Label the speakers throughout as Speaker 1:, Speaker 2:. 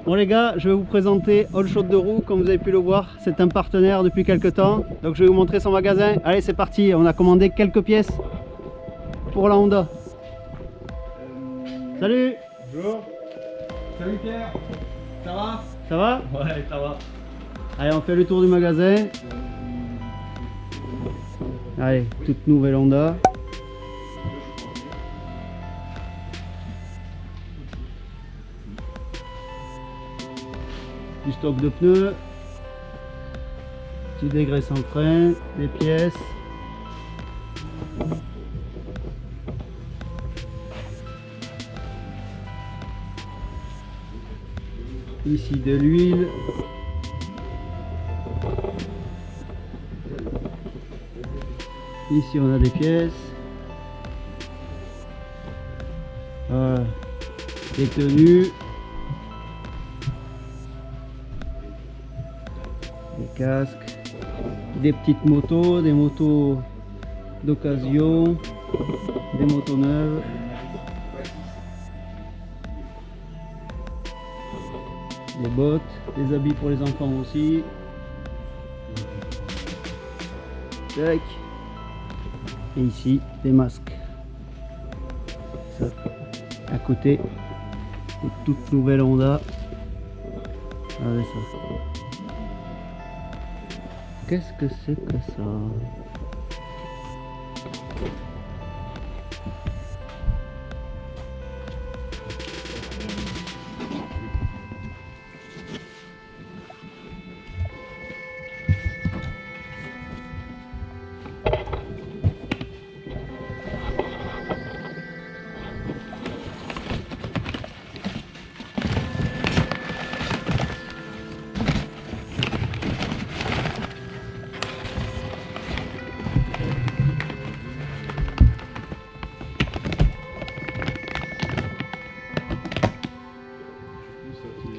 Speaker 1: Bon les gars, je vais vous présenter All Shot de Roue, comme vous avez pu le voir, c'est un partenaire depuis quelques temps. Donc je vais vous montrer son magasin. Allez, c'est parti, on a commandé quelques pièces pour la Honda. Salut.
Speaker 2: Bonjour. Salut Pierre. Ça va?
Speaker 1: Ça va?
Speaker 2: Ouais, ça va.
Speaker 1: Allez, on fait le tour du magasin. Allez, toute nouvelle Honda. Du stock de pneus, petit dégraissant frein, des pièces, ici de l'huile, ici on a des pièces, voilà, des tenues, des casques, des petites motos, des motos d'occasion, des motos neuves, des bottes, des habits pour les enfants aussi. Tac. Et ici des masques. Ça, à côté, une toute nouvelle Honda. Regardez ça. Qu'est-ce que c'est que ça?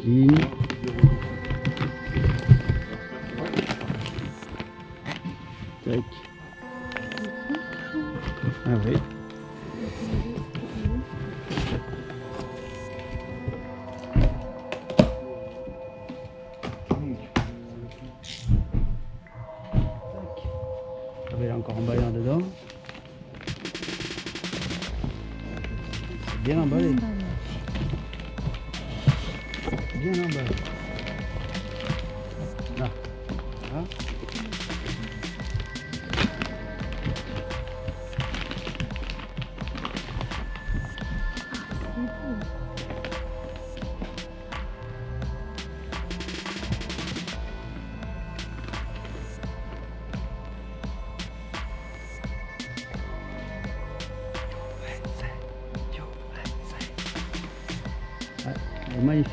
Speaker 1: Clean. Tac. Ah oui. Ah oui, il est encore emballé en dedans. C'est bien emballé. Bien emballé. Là. Là. Ah, il est magnifique.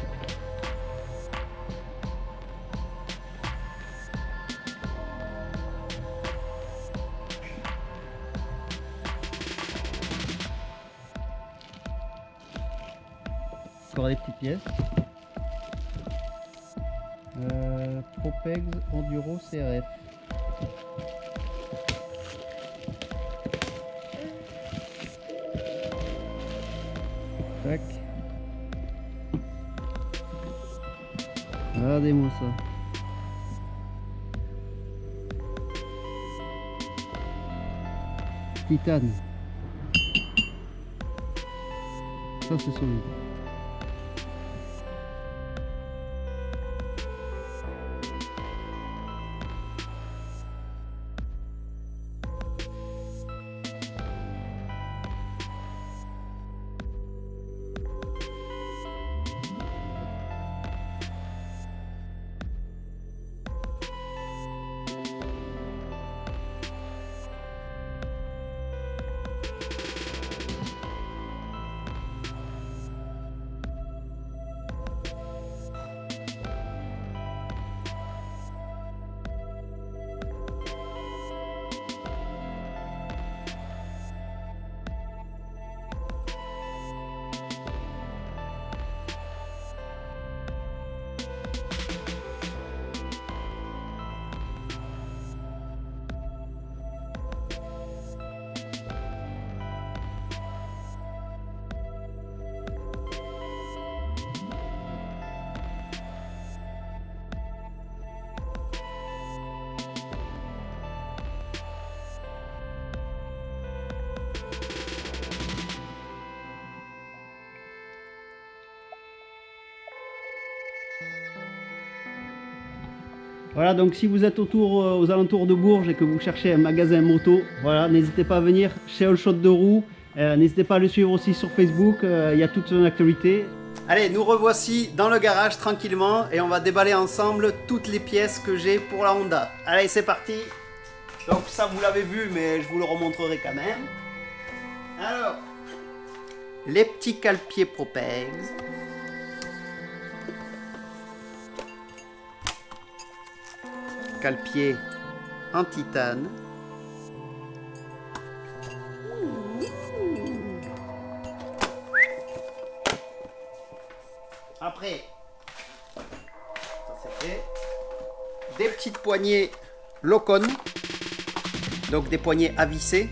Speaker 1: Encore des petites pièces. Propex Enduro CRF. Tac. Regardez-moi ça. Titane. Ça c'est solide. Voilà, donc si vous êtes aux alentours de Bourges et que vous cherchez un magasin moto, voilà, n'hésitez pas à venir chez All Shot de Roue. N'hésitez pas à le suivre aussi sur Facebook, il y a toute son actualité. Allez, nous revoici dans le garage tranquillement et on va déballer ensemble toutes les pièces que j'ai pour la Honda. Allez, c'est parti. Donc ça vous l'avez vu, mais je vous le remontrerai quand même. Alors, les petits cale-pieds Propex. Cale-pied en titane. Après, ça c'est fait. Des petites poignées Locon, donc des poignées à visser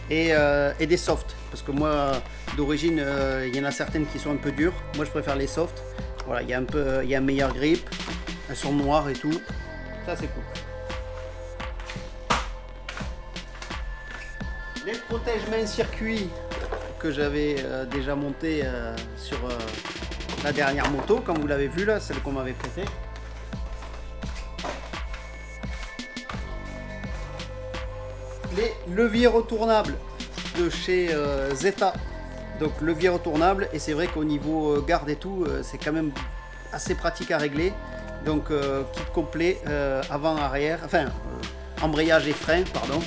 Speaker 1: et des softs. Parce que moi, d'origine, il y en a certaines qui sont un peu dures. Moi, je préfère les softs. Voilà, il y a un meilleur grip, elles sont noires et tout. Ça c'est cool. Les protège-mains circuit que j'avais déjà monté sur la dernière moto, comme vous l'avez vu là, celle qu'on m'avait prêtée. Les leviers retournables de chez Zeta. Donc levier retournable, et c'est vrai qu'au niveau garde et tout, c'est quand même assez pratique à régler. Donc kit complet avant, arrière, enfin embrayage et frein, pardon.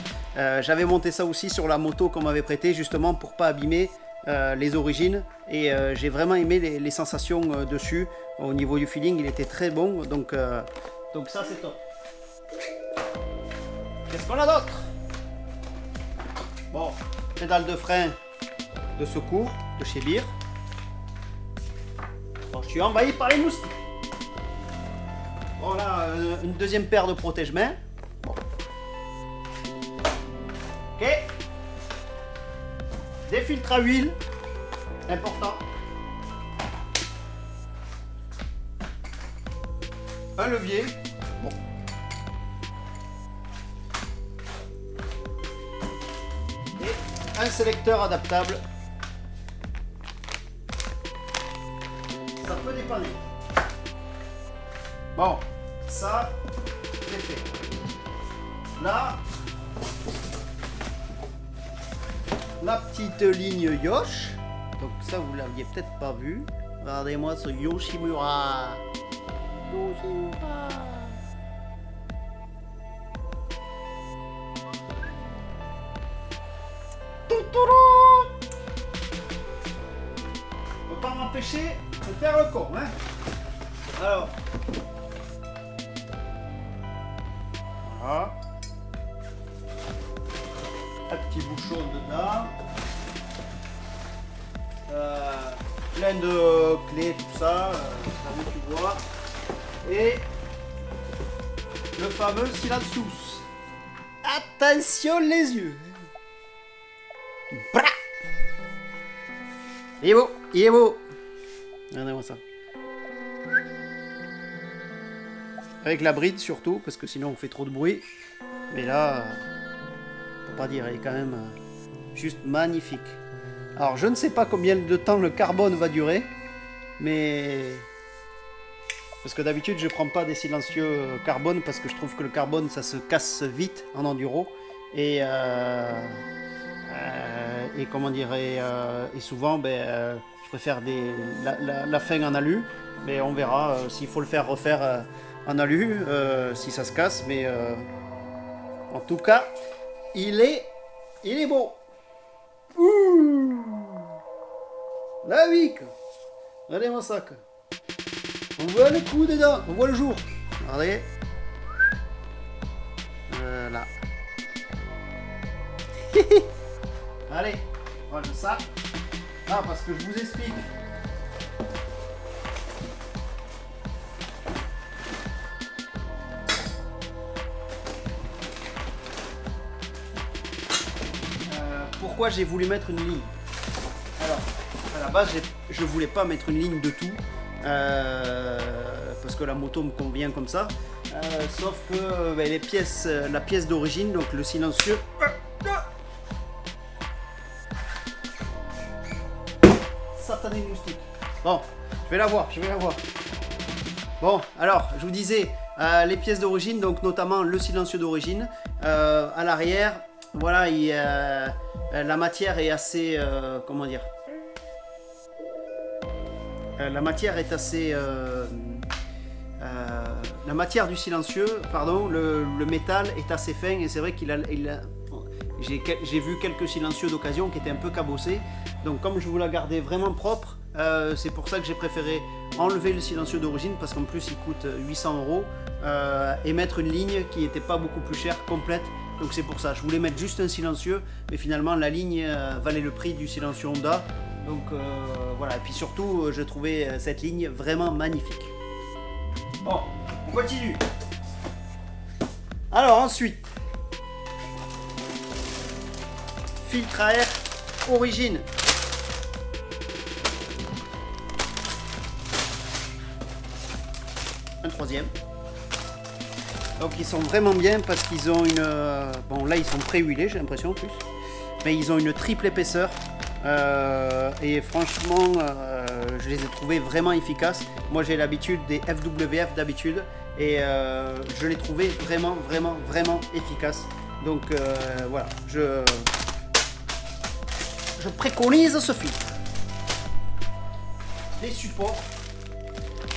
Speaker 1: J'avais monté ça aussi sur la moto qu'on m'avait prêtée justement pour pas abîmer les origines, et j'ai vraiment aimé les sensations dessus. Au niveau du feeling, il était très bon, donc ça c'est top. Qu'est-ce qu'on a d'autre? Bon, pédale de frein de secours de chez Beer. Bon, je suis envahi par les moustiques. Voilà, une deuxième paire de protège-mains. Bon. Ok. Des filtres à huile. Important. Un levier. Bon. Et un sélecteur adaptable. Ça peut dépanner. Bon, ça, c'est fait. Là, la petite ligne Yosh. Donc ça, vous l'aviez peut-être pas vu. Regardez-moi ce Yoshimura. Yoshimura. On peut pas m'empêcher de faire le con, hein. Alors, voilà. Un petit bouchon dedans. Plein de clés, tout ça, comme tu vois. Et le fameux silencius. Attention les yeux. Bra. Il est beau, il est beau. Regardez-moi ça. Avec la bride surtout, parce que sinon on fait trop de bruit. Mais là, on peut pas dire, elle est quand même juste magnifique. Alors je ne sais pas combien de temps le carbone va durer, mais parce que d'habitude je prends pas des silencieux carbone parce que je trouve que le carbone ça se casse vite en enduro et comment dire, et souvent je préfère la fin en alu, mais on verra s'il faut le faire refaire en alu si ça se casse, mais en tout cas il est beau. Ouh, la vie, regardez-moi ça. On voit le coup dedans, on voit le jour. Regardez. Voilà. Allez, on range ça. Ah, parce que je vous explique. Pourquoi j'ai voulu mettre une ligne? Alors, à la base, je voulais pas mettre une ligne de tout, parce que la moto me convient comme ça. Sauf que les pièces, la pièce d'origine, donc le silencieux. Satané moustique. Bon, je vais la voir. Bon, alors, je vous disais, les pièces d'origine, donc notamment le silencieux d'origine. À l'arrière, voilà, la matière est assez, comment dire, la matière est assez, la matière du silencieux, pardon, le métal est assez fin et c'est vrai j'ai vu quelques silencieux d'occasion qui étaient un peu cabossés. Donc comme je voulais la garder vraiment propre, c'est pour ça que j'ai préféré enlever le silencieux d'origine parce qu'en plus il coûte 800 € et mettre une ligne qui n'était pas beaucoup plus chère, complète. Donc c'est pour ça, je voulais mettre juste un silencieux, mais finalement la ligne valait le prix du silencieux Honda. Donc voilà, et puis surtout je trouvais cette ligne vraiment magnifique. Bon, on continue. Alors ensuite, filtre à air origine. Un troisième. Donc ils sont vraiment bien parce qu'ils ont une... bon là ils sont pré-huilés, j'ai l'impression en plus. Mais ils ont une triple épaisseur. Et franchement, je les ai trouvés vraiment efficaces. Moi j'ai l'habitude des FWF d'habitude. Et je les trouvais vraiment efficaces. Donc voilà, je préconise ce filtre. Les supports.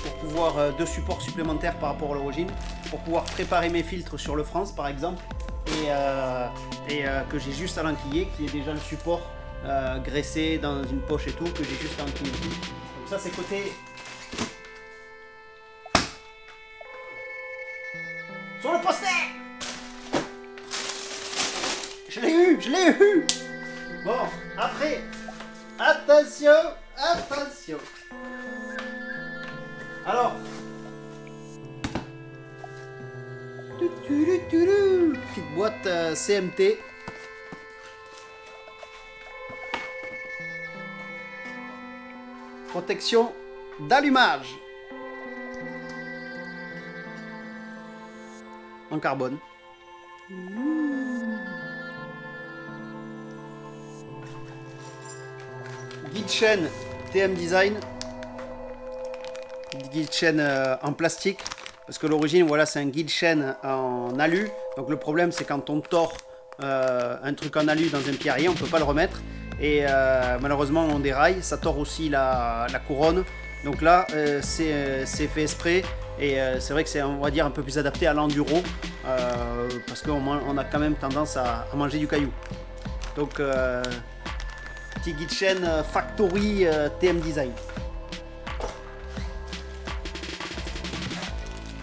Speaker 1: Pour pouvoir, deux supports supplémentaires par rapport à l'origine. Pour pouvoir préparer mes filtres sur le France par exemple. Et que j'ai juste à l'enquiller, qui est déjà le support graissé dans une poche et tout, que j'ai juste à enquiller. Donc ça c'est côté... Sur le poster. Je l'ai eu. Bon, après, attention. Alors, petite boîte CMT. Protection d'allumage en carbone. Guide chaîne TM Design. Guide chaîne en plastique. Parce que l'origine, voilà, c'est un guide chaîne en alu. Donc le problème, c'est quand on tord un truc en alu dans un pierrier, on ne peut pas le remettre. Et malheureusement, on déraille. Ça tord aussi la couronne. Donc là, c'est fait exprès. Et c'est vrai que c'est, on va dire, un peu plus adapté à l'enduro. Parce qu'on a quand même tendance à manger du caillou. Donc, petit guide chaîne Factory TM Design.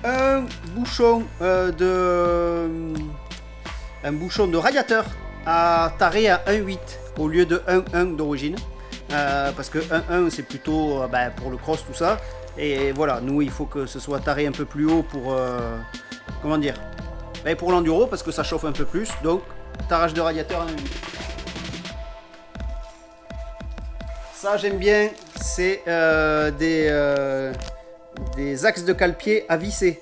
Speaker 1: Un bouchon de radiateur à taré à 1,8 au lieu de 1,1 d'origine. Parce que 1,1 c'est plutôt pour le cross tout ça. Et voilà, nous il faut que ce soit taré un peu plus haut pour comment dire, pour l'enduro parce que ça chauffe un peu plus. Donc tarage de radiateur à 1,8. Ça j'aime bien, c'est des axes de cale-pied à visser.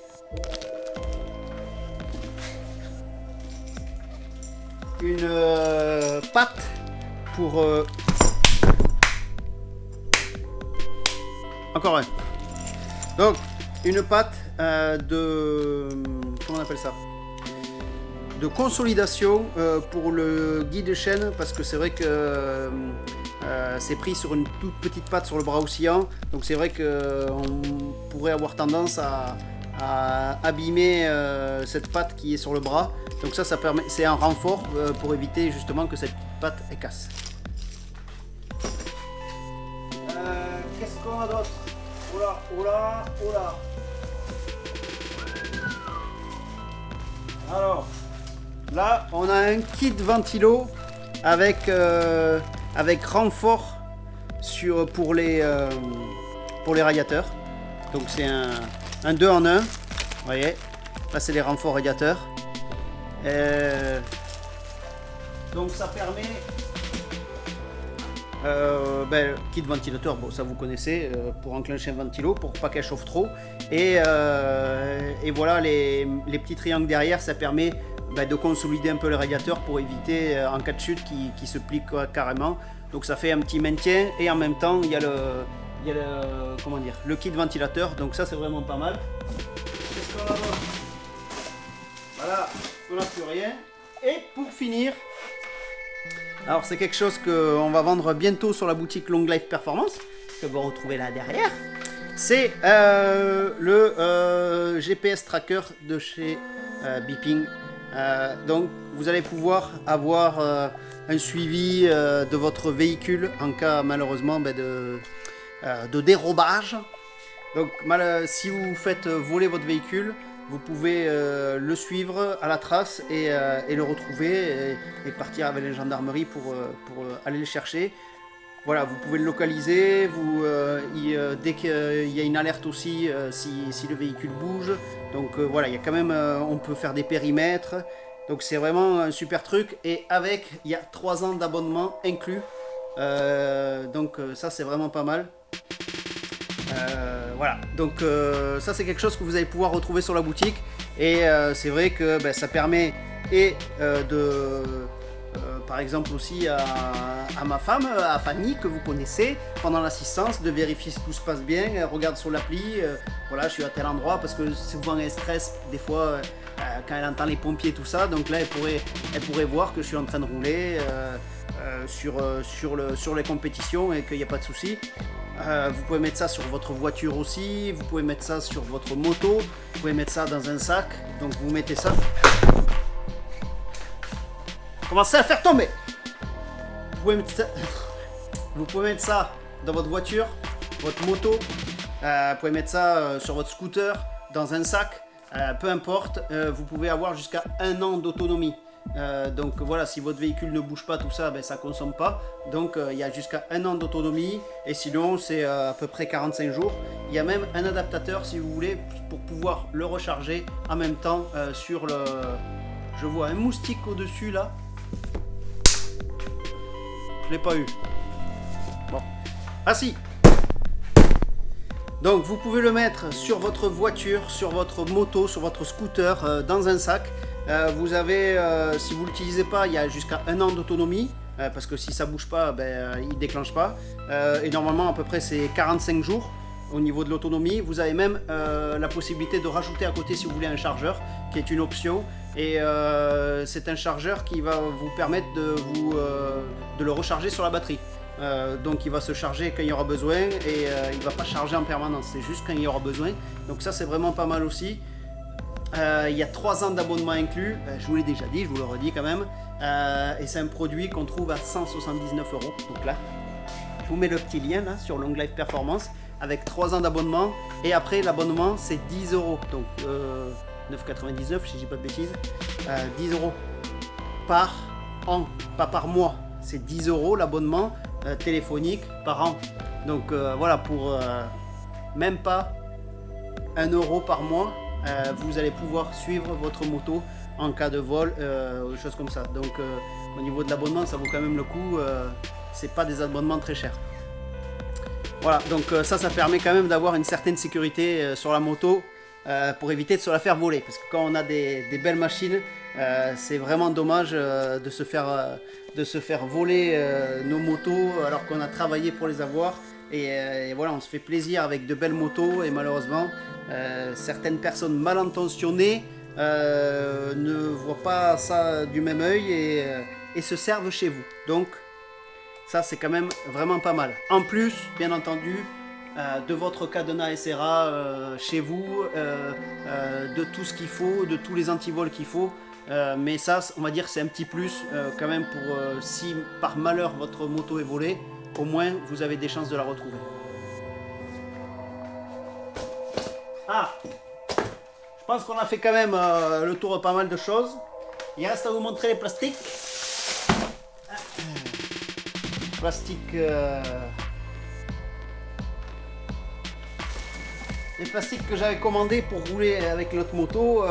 Speaker 1: Une patte pour... Encore un. Donc, une patte de... Comment on appelle ça? De consolidation pour le guide chaîne, parce que c'est vrai que c'est pris sur une toute petite patte sur le bras oscillant, donc c'est vrai qu'on pourrait avoir tendance à abîmer cette patte qui est sur le bras. Donc ça permet, c'est un renfort pour éviter justement que cette patte elle casse. Qu'est-ce qu'on a d'autre? Oh là. Alors, là, on a un kit ventilo avec renfort pour les radiateurs. Donc c'est un 2 en 1. Vous voyez, là c'est les renforts radiateurs. Donc ça permet kit ventilateur, bon ça vous connaissez, pour enclencher un ventilo pour pas qu'elle chauffe trop, et voilà les petits triangles derrière, ça permet de consolider un peu le radiateur pour éviter en cas de chute qui se plie carrément. Donc ça fait un petit maintien et en même temps il y a le kit ventilateur, donc ça c'est vraiment pas mal. qu'est-ce qu'on a d'autre? Voilà, on n'a plus rien. Et pour finir, alors c'est quelque chose qu'on va vendre bientôt sur la boutique Long Life Performance, que vous retrouvez là derrière. C'est le GPS tracker de chez Beeping. Donc vous allez pouvoir avoir un suivi de votre véhicule en cas malheureusement de dérobage. Donc si vous faites voler votre véhicule, vous pouvez le suivre à la trace et le retrouver et partir avec les gendarmeries pour aller le chercher. Voilà, vous pouvez le localiser, dès qu'il y a une alerte aussi si le véhicule bouge. Donc voilà, il y a quand même, on peut faire des périmètres. Donc c'est vraiment un super truc. Et avec, il y a 3 ans d'abonnement inclus. Donc ça c'est vraiment pas mal. Voilà, donc ça c'est quelque chose que vous allez pouvoir retrouver sur la boutique. Et c'est vrai que ça permet par exemple aussi à ma femme, à Fanny, que vous connaissez, pendant l'assistance, de vérifier si tout se passe bien. Elle regarde sur l'appli, voilà, je suis à tel endroit, parce que souvent elle stresse des fois quand elle entend les pompiers, tout ça. Donc là, elle pourrait voir que je suis en train de rouler sur les compétitions et qu'il n'y a pas de souci. Vous pouvez mettre ça sur votre voiture aussi, vous pouvez mettre ça sur votre moto, vous pouvez mettre ça dans un sac. Donc vous mettez ça. Commencez à faire tomber. Vous pouvez mettre ça dans votre voiture, votre moto. Vous pouvez mettre ça sur votre scooter, dans un sac. Peu importe. Vous pouvez avoir jusqu'à 1 an d'autonomie. Donc voilà, si votre véhicule ne bouge pas, tout ça, ça consomme pas. Donc il y a jusqu'à 1 an d'autonomie. Et sinon, c'est à peu près 45 jours. Il y a même un adaptateur, si vous voulez, pour pouvoir le recharger en même temps sur le... Je vois un moustique au-dessus là. Je l'ai pas eu. Bon. Ah si. Donc vous pouvez le mettre sur votre voiture, sur votre moto, sur votre scooter, dans un sac. Vous avez, si vous l'utilisez pas, il y a jusqu'à 1 an d'autonomie. Parce que si ça bouge pas, il déclenche pas. Et normalement à peu près c'est 45 jours au niveau de l'autonomie. Vous avez même la possibilité de rajouter à côté si vous voulez un chargeur, qui est une option. Et c'est un chargeur qui va vous permettre de le recharger sur la batterie. Donc il va se charger quand il y aura besoin et il ne va pas charger en permanence, c'est juste quand il y aura besoin. Donc ça c'est vraiment pas mal aussi. Il y a 3 ans d'abonnement inclus, je vous l'ai déjà dit, je vous le redis quand même. Et c'est un produit qu'on trouve à 179 €. Donc là, je vous mets le petit lien là sur Long Life Performance avec 3 ans d'abonnement. Et après l'abonnement c'est 10 €. Donc 9,99 si je dis pas de bêtises. 10 € par an, pas par mois. C'est 10 € l'abonnement téléphonique par an. Donc voilà, pour même pas 1 € par mois, vous allez pouvoir suivre votre moto en cas de vol, choses comme ça. Donc au niveau de l'abonnement, ça vaut quand même le coup. C'est pas des abonnements très chers. Voilà, donc ça permet quand même d'avoir une certaine sécurité sur la moto. Pour éviter de se la faire voler, parce que quand on a des belles machines, c'est vraiment dommage de se faire voler nos motos alors qu'on a travaillé pour les avoir. Et voilà, on se fait plaisir avec de belles motos et malheureusement certaines personnes mal intentionnées ne voient pas ça du même œil et se servent chez vous. Donc ça c'est quand même vraiment pas mal. En plus, bien entendu, de votre cadenas SRA chez vous, de tout ce qu'il faut, de tous les antivols qu'il faut. Mais ça, on va dire, c'est un petit plus quand même pour si par malheur votre moto est volée, au moins vous avez des chances de la retrouver. Ah, je pense qu'on a fait quand même le tour de pas mal de choses. Il reste à vous montrer les plastiques. Plastique. Les plastiques que j'avais commandés pour rouler avec l'autre moto,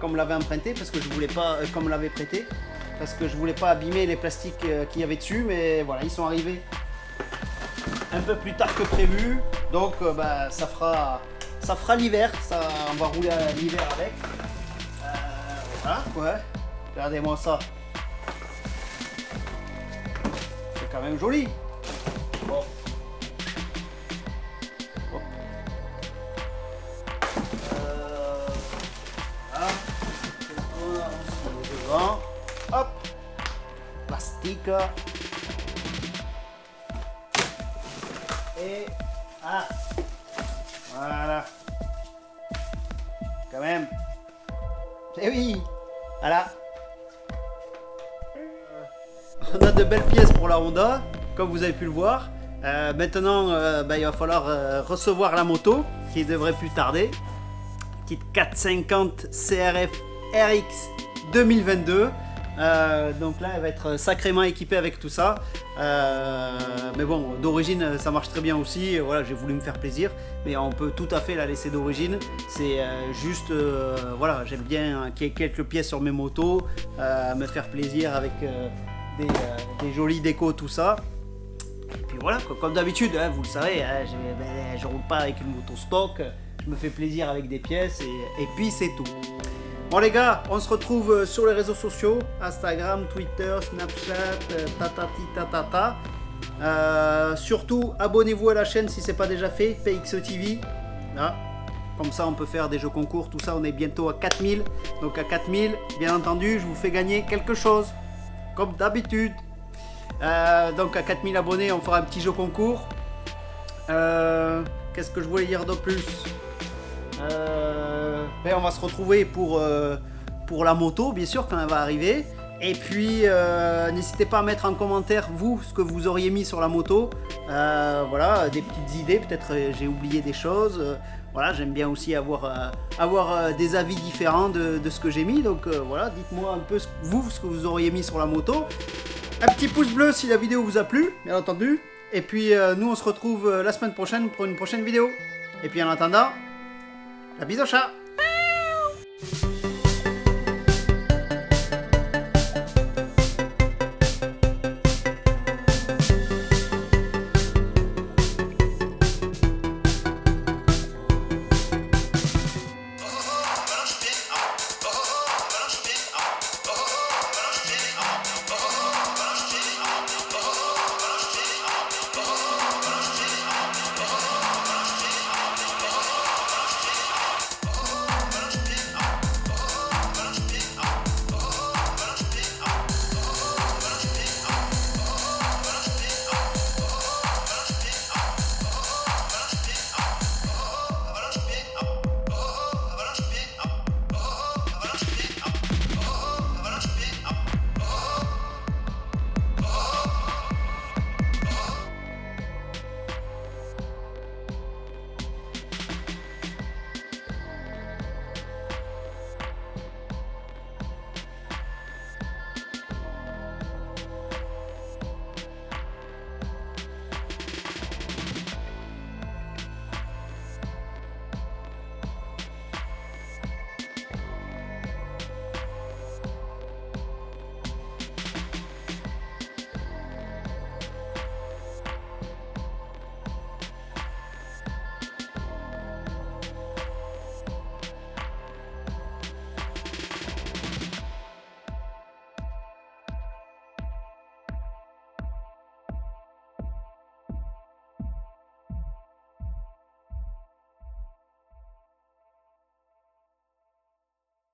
Speaker 1: comme l'avait emprunté, parce que je voulais pas, comme l'avait prêté, parce que je voulais pas abîmer les plastiques qu'il y avait dessus, mais voilà, ils sont arrivés un peu plus tard que prévu, donc ça fera l'hiver, on va rouler à l'hiver avec. Voilà, ouais, regardez-moi ça, c'est quand même joli. Bon. D'accord. Et... Ah. Voilà. Quand même. Eh oui. Voilà. On a de belles pièces pour la Honda, comme vous avez pu le voir. Maintenant, il va falloir recevoir la moto, qui devrait plus tarder. Petite 450 CRF RX 2022. Donc là, elle va être sacrément équipée avec tout ça. Mais bon, d'origine, ça marche très bien aussi. Voilà, j'ai voulu me faire plaisir. Mais on peut tout à fait la laisser d'origine. C'est juste, voilà, j'aime bien qu'il y ait quelques pièces sur mes motos. Me faire plaisir avec des jolis décos, tout ça. Et puis voilà, comme d'habitude, hein, vous le savez, hein, je roule pas avec une moto stock. Je me fais plaisir avec des pièces et puis c'est tout. Bon les gars, on se retrouve sur les réseaux sociaux, Instagram, Twitter, Snapchat, tatati tatata. Surtout, abonnez-vous à la chaîne si c'est pas déjà fait, PXE TV. Là. Comme ça, on peut faire des jeux concours, tout ça. On est bientôt à 4000. Donc à 4000, bien entendu, je vous fais gagner quelque chose, comme d'habitude. Donc à 4000 abonnés, on fera un petit jeu concours. Qu'est-ce que je voulais dire de plus? On va se retrouver pour la moto, bien sûr, quand elle va arriver. Et puis, n'hésitez pas à mettre en commentaire, vous, ce que vous auriez mis sur la moto. Voilà, des petites idées. Peut-être j'ai oublié des choses. Voilà, j'aime bien aussi avoir des avis différents de ce que j'ai mis. Donc voilà, dites-moi un peu vous, ce que vous auriez mis sur la moto. Un petit pouce bleu si la vidéo vous a plu, bien entendu. Et puis, nous, on se retrouve la semaine prochaine pour une prochaine vidéo. Et puis, en attendant, la bise au chat.